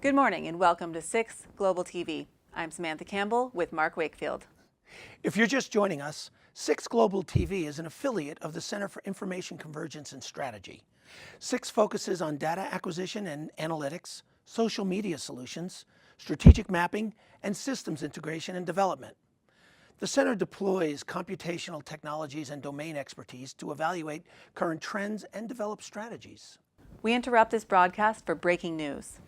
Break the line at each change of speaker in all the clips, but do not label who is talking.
Good morning and welcome to CICS Global TV. I'm Samantha Campbell with Mark Wakefield.
If you're just joining us, CICS Global TV is an affiliate of the Center for Information Convergence and Strategy. CICS focuses on data acquisition and analytics, social media solutions, strategic mapping, and systems integration and development. The center deploys computational technologies and domain expertise to evaluate current trends and develop strategies.
We interrupt this broadcast for breaking news.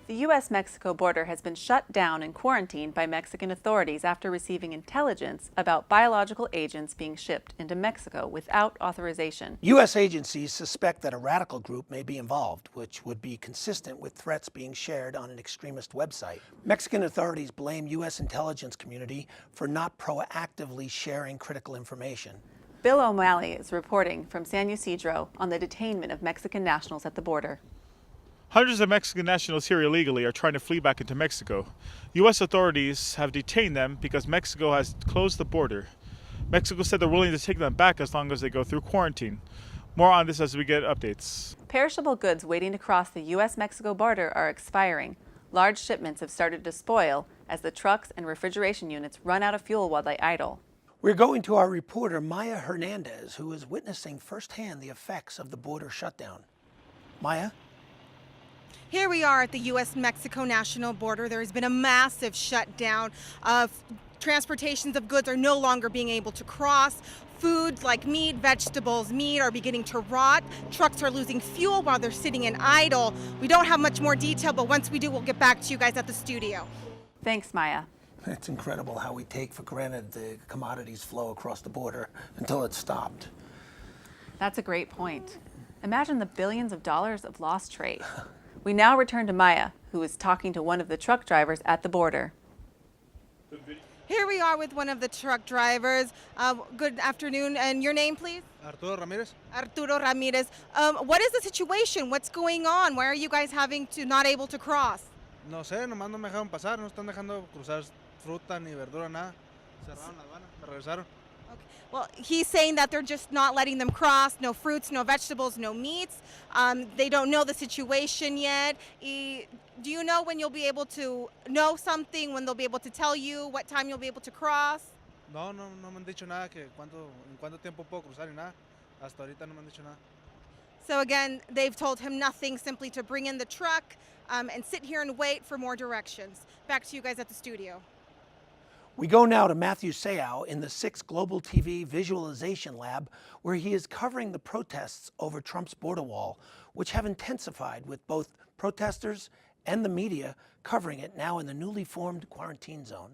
The U.S.-Mexico border has been shut down and quarantined by Mexican authorities after receiving intelligence about biological agents being shipped into Mexico without authorization.
U.S. agencies suspect that a radical group may be involved, which would be consistent with threats being shared on an extremist website. Mexican authorities blame U.S. intelligence community for not proactively sharing critical information.
Bill O'Malley is reporting from San Ysidro on the detainment of Mexican nationals at the border.
Hundreds of Mexican nationals here illegally are trying to flee back into Mexico. U.S. authorities have detained them because Mexico has closed the border. Mexico said they're willing to take them back as long as they go through quarantine. More on this as we get updates.
Perishable goods waiting to cross the U.S.-Mexico border are expiring. Large shipments have started to spoil as the trucks and refrigeration units run out of fuel while they idle.
We're going to our reporter, Maya Hernandez, who is witnessing firsthand the effects of the border shutdown. Maya?
Here we are at the U.S.-Mexico national border. There has been a massive shutdown of transportations of goods are no longer being able to cross. Foods like meat, vegetables, meat are beginning to rot. Trucks are losing fuel while they're sitting in idle. We don't have much more detail, but once we do, we'll get back to you guys at the studio.
Thanks, Maya.
It's incredible how we take for granted the commodities flow across the border until it's stopped.
That's a great point. Imagine the billions of dollars of lost trade. We now return to Maya, who is talking to one of the truck drivers at the border.
Here we are with one of the truck drivers. Good afternoon, and your name, please?
Arturo Ramirez.
Arturo Ramirez. What is the situation? What's going on? Why are you guys not able to cross?
No sé, nomás no me dejaron pasar, no están dejando cruzar fruta ni verdura, nada. Cerraron la aduana, me regresaron.
Okay. Well, he's saying that they're just not letting them cross. No fruits, no vegetables, no meats. They don't know the situation yet. Do you know when you'll be able to know something, when they'll be able to tell you what time you'll be able to cross?
No me han dicho nada que en cuánto tiempo puedo cruzar y nada. Hasta ahorita no me han dicho nada.
So again, they've told him nothing, simply to bring in the truck and sit here and wait for more directions. Back to you guys at the studio.
We go now to Matthew Seau in the CICS Global TV Visualization Lab, where he is covering the protests over Trump's border wall, which have intensified with both protesters and the media covering it now in the newly formed quarantine zone.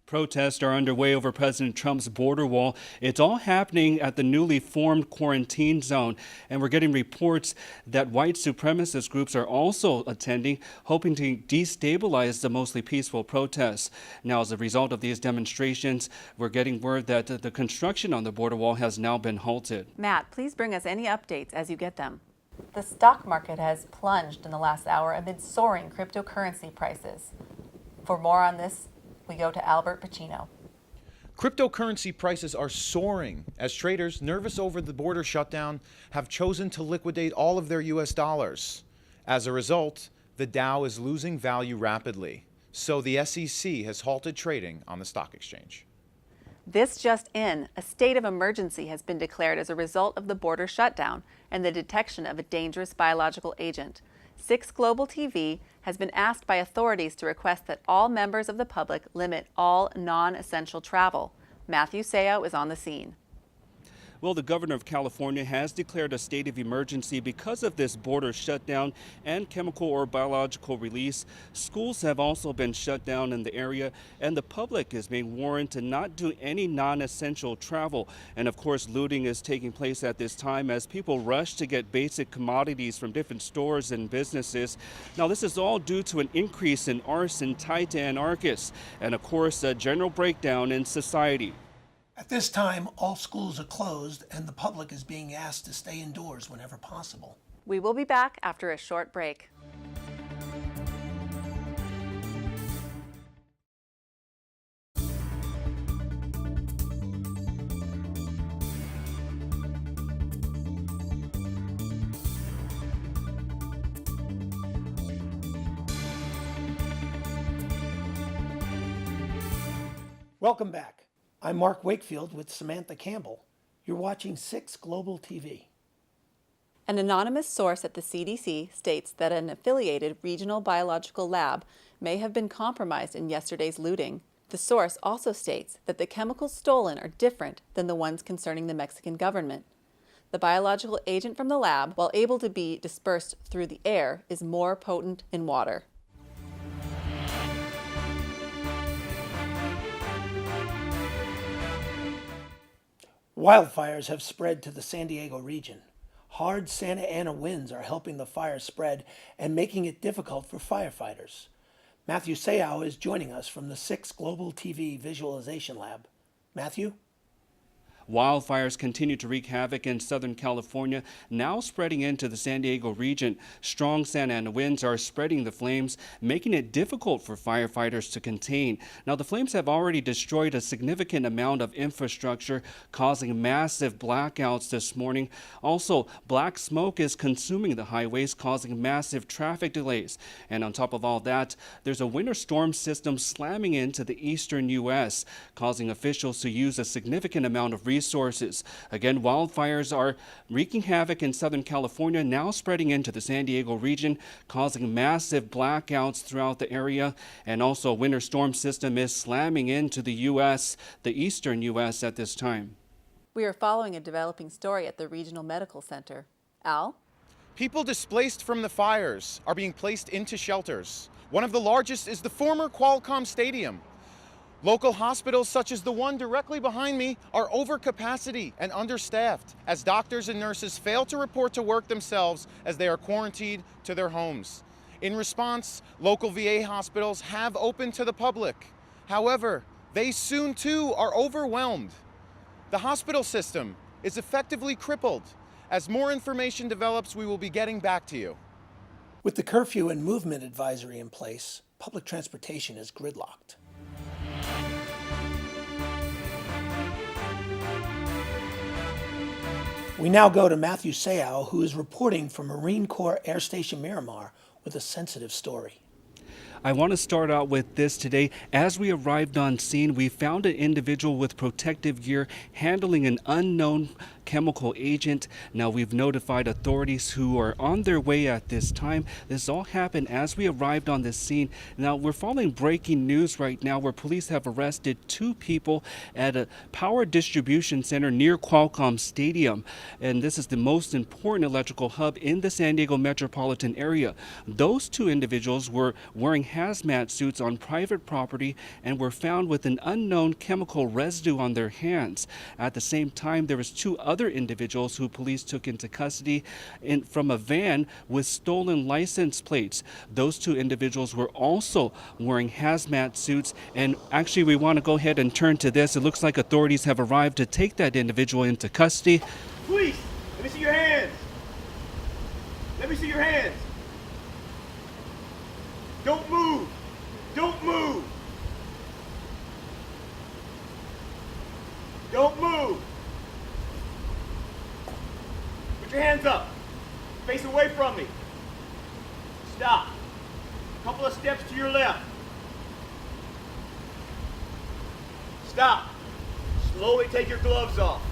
Protests are underway over President Trump's border wall. It's all happening at the newly formed quarantine zone. And we're getting reports that white supremacist groups are also attending, hoping to destabilize the mostly peaceful protests. Now, as a result of these demonstrations, we're getting word that the construction on the border wall has now been halted.
Matt, please bring us any updates as you get them. The stock market has plunged in the last hour amid soaring cryptocurrency prices. For more on this, we go to Albert Pacino.
Cryptocurrency prices are soaring as traders, nervous over the border shutdown, have chosen to liquidate all of their U.S. dollars. As a result, the Dow is losing value rapidly. So the SEC has halted trading on the stock exchange.
This just in, a state of emergency has been declared as a result of the border shutdown and the detection of a dangerous biological agent. CICS Global TV has been asked by authorities to request that all members of the public limit all non-essential travel. Matthew Seau is on the scene.
Well, the governor of California has declared a state of emergency because of this border shutdown and chemical or biological release. Schools have also been shut down in the area, and the public is being warned to not do any non-essential travel. And of course, looting is taking place at this time as people rush to get basic commodities from different stores and businesses. Now, this is all due to an increase in arson tied to Anarchists and, of course, a general breakdown in society.
At this time, all schools are closed and the public is being asked to stay indoors whenever possible.
We will be back after a short break.
Welcome back. I'm Mark Wakefield with Samantha Campbell. You're watching 6 Global TV.
An anonymous source at the CDC states that an affiliated regional biological lab may have been compromised in yesterday's looting. The source also states that the chemicals stolen are different than the ones concerning the Mexican government. The biological agent from the lab, while able to be dispersed through the air, is more potent in water.
Wildfires have spread to the San Diego region. Hard Santa Ana winds are helping the fire spread and making it difficult for firefighters. Matthew Seau is joining us from the 6 Global TV Visualization Lab. Matthew?
Wildfires continue to wreak havoc in Southern California, now spreading into the San Diego region. Strong Santa Ana winds are spreading the flames, making it difficult for firefighters to contain. Now, the flames have already destroyed a significant amount of infrastructure, causing massive blackouts this morning. Also, black smoke is consuming the highways, causing massive traffic delays. And on top of all that, there's a winter storm system slamming into the eastern U.S., causing officials to use a significant amount of resources. Again, wildfires are wreaking havoc in Southern California, now spreading into the San Diego region, causing massive blackouts throughout the area. And also, a winter storm system is slamming into the U.S., the eastern U.S. at this time.
We are following a developing story at the Regional Medical Center. Al?
People displaced from the fires are being placed into shelters. One of the largest is the former Qualcomm Stadium. Local hospitals such as the one directly behind me are over capacity and understaffed as doctors and nurses fail to report to work themselves as they are quarantined to their homes. In response, local VA hospitals have opened to the public. However, they soon too are overwhelmed. The hospital system is effectively crippled. As more information develops, we will be getting back to you.
With the curfew and movement advisory in place, public transportation is gridlocked. We now go to Matthew Seau, who is reporting from Marine Corps Air Station Miramar with a sensitive story.
I want to start out with this today. As we arrived on scene, we found an individual with protective gear handling an unknown chemical agent. Now, we've notified authorities who are on their way at this time. This all happened as we arrived on the scene. Now, we're following breaking news right now where police have arrested 2 people at a power distribution center near Qualcomm Stadium. And this is the most important electrical hub in the San Diego metropolitan area. Those 2 individuals were wearing hazmat suits on private property and were found with an unknown chemical residue on their hands. At the same time, there was 2 other individuals who police took into custody from a van with stolen license plates. Those 2 individuals were also wearing hazmat suits, and actually we want to go ahead and turn to this. It looks like authorities have arrived to take that individual into custody.
Police, let me see your hands. Let me see your hands. Don't move. Don't move. Don't move. Put your hands up. Face away from me. Stop. A couple of steps to your left. Stop. Slowly take your gloves off.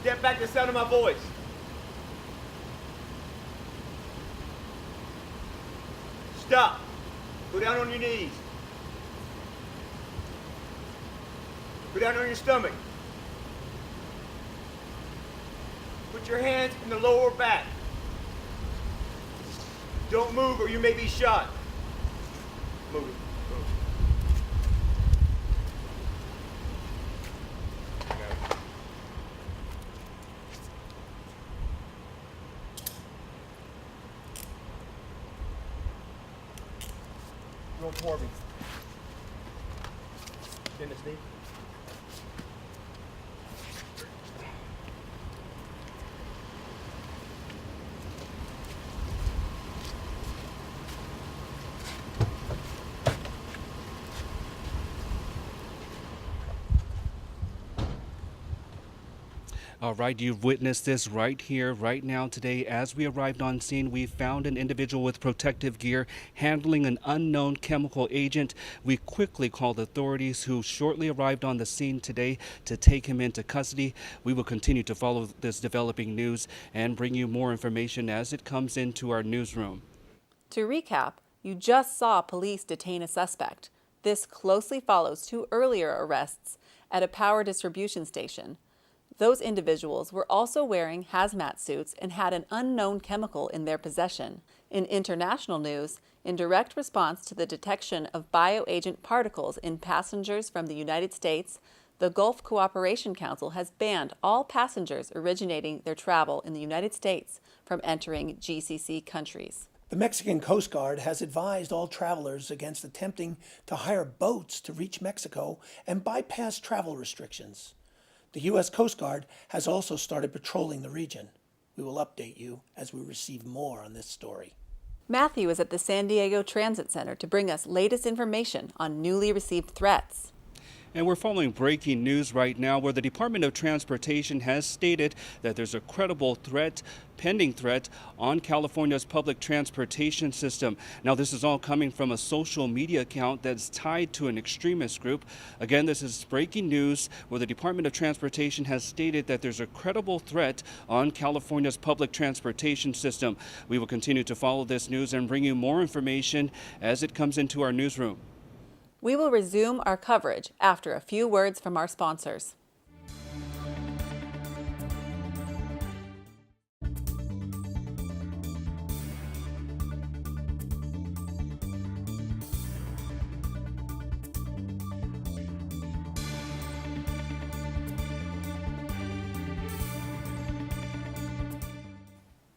Step back to the sound of my voice. Stop. Go down on your knees. Go down on your stomach. Put your hands in the lower back. Don't move or you may be shot. Move it. Roll for me. Bend this knee.
All right, you've witnessed this right here, right now, today. As we arrived on scene, we found an individual with protective gear handling an unknown chemical agent. We quickly called authorities who shortly arrived on the scene today to take him into custody. We will continue to follow this developing news and bring you more information as it comes into our newsroom.
To recap, you just saw police detain a suspect. This closely follows 2 earlier arrests at a power distribution station. Those individuals were also wearing hazmat suits and had an unknown chemical in their possession. In international news, in direct response to the detection of bioagent particles in passengers from the United States, the Gulf Cooperation Council has banned all passengers originating their travel in the United States from entering GCC countries.
The Mexican Coast Guard has advised all travelers against attempting to hire boats to reach Mexico and bypass travel restrictions. The U.S. Coast Guard has also started patrolling the region. We will update you as we receive more on this story.
Matthew is at the San Diego Transit Center to bring us latest information on newly received threats.
And we're following breaking news right now where the Department of Transportation has stated that there's a credible pending threat on California's public transportation system. Now, this is all coming from a social media account that's tied to an extremist group. Again, this is breaking news where the Department of Transportation has stated that there's a credible threat on California's public transportation system. We will continue to follow this news and bring you more information as it comes into our newsroom.
We will resume our coverage after a few words from our sponsors.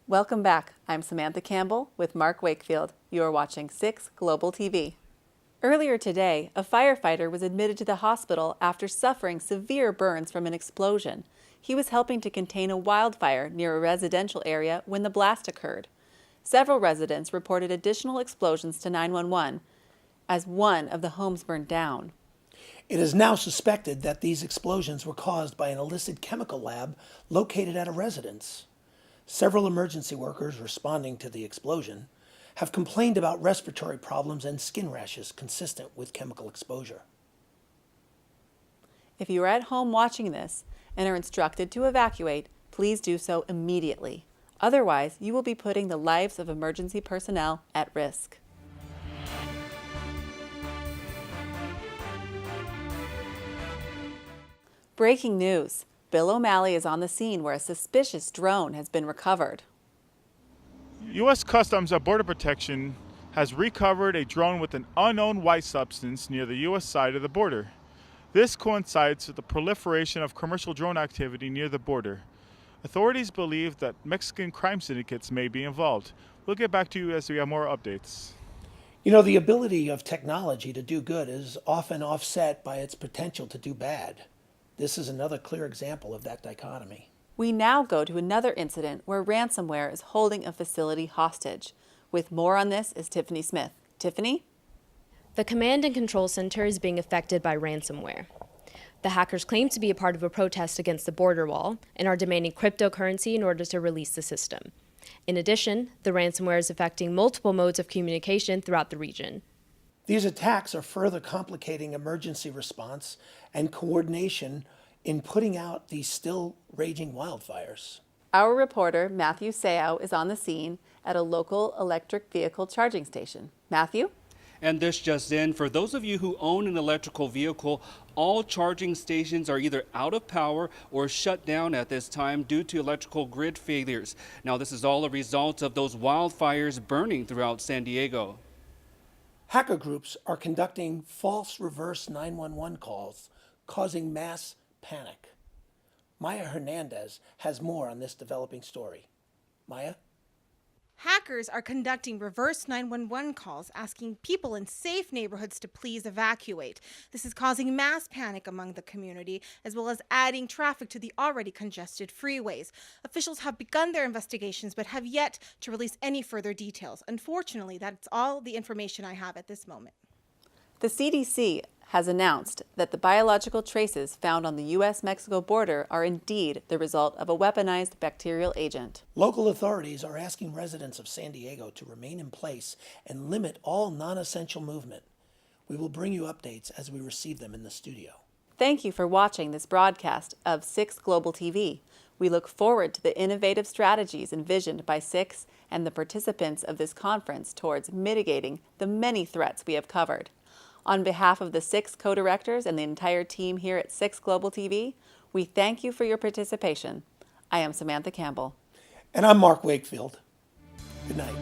Welcome back. I'm Samantha Campbell with Mark Wakefield. You are watching CICS Global TV. Earlier today, a firefighter was admitted to the hospital after suffering severe burns from an explosion. He was helping to contain a wildfire near a residential area when the blast occurred. Several residents reported additional explosions to 911 as one of the homes burned down.
It is now suspected that these explosions were caused by an illicit chemical lab located at a residence. Several emergency workers responding to the explosion have complained about respiratory problems and skin rashes consistent with chemical exposure.
If you are at home watching this and are instructed to evacuate, please do so immediately. Otherwise, you will be putting the lives of emergency personnel at risk. Breaking news. Bill O'Malley is on the scene where a suspicious drone has been recovered.
U.S. Customs and Border Protection has recovered a drone with an unknown white substance near the U.S. side of the border. This coincides with the proliferation of commercial drone activity near the border. Authorities believe that Mexican crime syndicates may be involved. We'll get back to you as we have more updates.
You know, the ability of technology to do good is often offset by its potential to do bad. This is another clear example of that dichotomy.
We now go to another incident where ransomware is holding a facility hostage. With more on this is Tiffany Smith. Tiffany?
The command and control center is being affected by ransomware. The hackers claim to be a part of a protest against the border wall and are demanding cryptocurrency in order to release the system. In addition, the ransomware is affecting multiple modes of communication throughout the region.
These attacks are further complicating emergency response and coordination in putting out these still raging wildfires.
Our reporter, Matthew Seau, is on the scene at a local electric vehicle charging station. Matthew?
And this just in, for those of you who own an electrical vehicle, all charging stations are either out of power or shut down at this time due to electrical grid failures. Now, this is all a result of those wildfires burning throughout San Diego.
Hacker groups are conducting false reverse 911 calls, causing mass panic. Maya Hernandez has more on this developing story. Maya?
Hackers are conducting reverse 911 calls asking people in safe neighborhoods to please evacuate. This is causing mass panic among the community, as well as adding traffic to the already congested freeways. Officials have begun their investigations, but have yet to release any further details. Unfortunately, that's all the information I have at this moment.
The CDC has announced that the biological traces found on the U.S.-Mexico border are indeed the result of a weaponized bacterial agent.
Local authorities are asking residents of San Diego to remain in place and limit all non-essential movement. We will bring you updates as we receive them in the studio.
Thank you for watching this broadcast of CICS Global TV. We look forward to the innovative strategies envisioned by CICS and the participants of this conference towards mitigating the many threats we have covered. On behalf of the CICS co-directors and the entire team here at CICS Global TV, we thank you for your participation. I am Samantha Campbell.
And I'm Mark Wakefield. Good night.